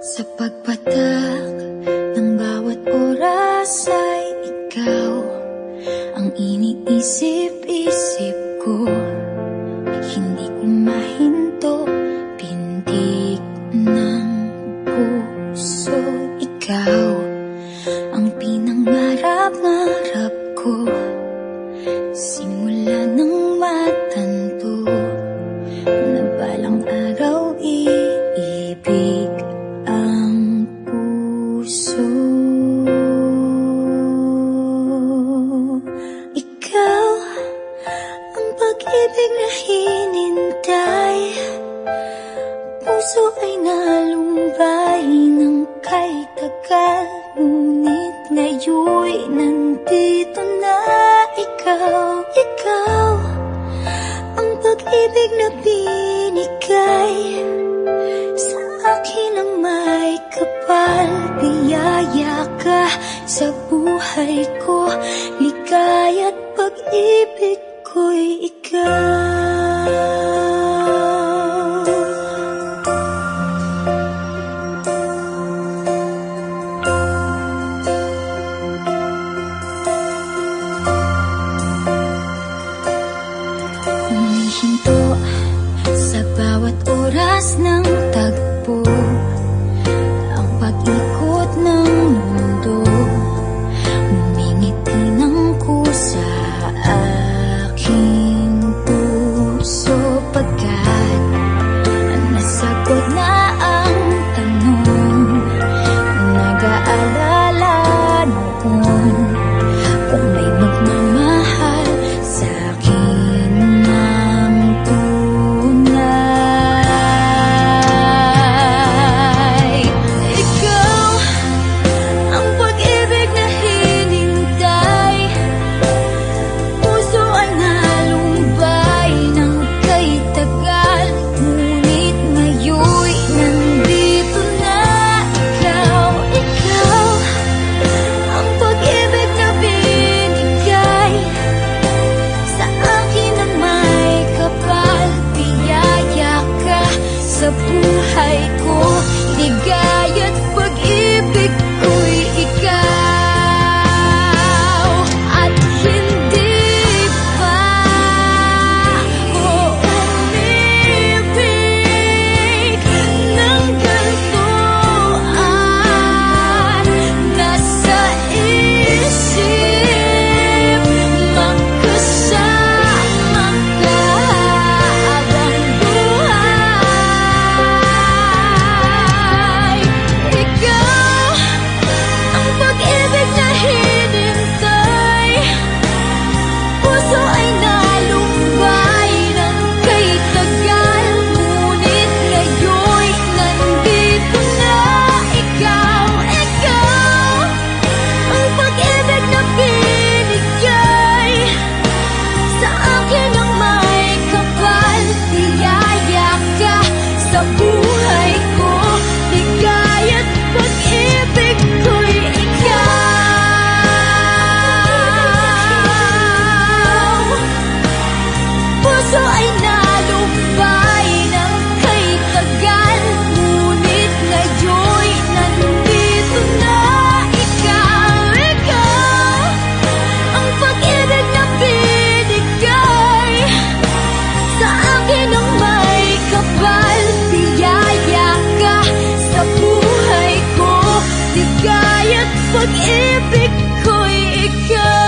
Sa pagpatak ng bawat oras ay ikaw ang iniisip-isip ko. Hindi ko mahinto, pintig ng puso. Ikaw ang pinangarap-ngarap ko, simula ng matanto na balang araw iibig ang puso. Ikaw ang pag-ibig na hinintay, puso ay nalumbay ng kay tagal, ngunit ngayon'y nandito na ikaw. Ikaw ang pag-ibig na binigay sa akin ang may kapal. Biyaya ka sa buhay ko, ligaya't pag-ibig ko'y ikaw. Humihinto sa bawat oras ng tagpo, ang pag-ikot ng mundo, humingiti ng kusa aking puso. Pagkat nasagot na ang tanong, nag-aalala noon kung may magmamahal sa akin ng tunay. Ikaw ang pag-ibig na hinintay, puso ay nalumbay ng kay tagal, ngunit ngayon'y nandito na ikaw. Ikaw ang pag-ibig na binigay sa akin ang may kapal. Biyaya ka sa buhay ko, ligaya't pag-ibig ko'y ikaw. At hindi pa ako umibig ng ganito, at nasa isip magkasama ka habang buhay. Ikaw ang pag-ibig na hinintay, puso ay nalumbay ng kay tagal, ngunit ngayon'y nandito na ikaw. Ikaw ang pag-ibig na binigay sa akin ang may kapal. Biyaya ka sa buhay ko, ligaya't pag-ibig ko'y ikaw. Puso ay nalumbay ng kay tagal, ngunit ngayon'y nandito na ikaw. Ikaw ang pag-ibig na binigay sa akin ang may kapal. Biyaya ka sa buhay ko, ligaya't pag-ibig ko'y ikaw.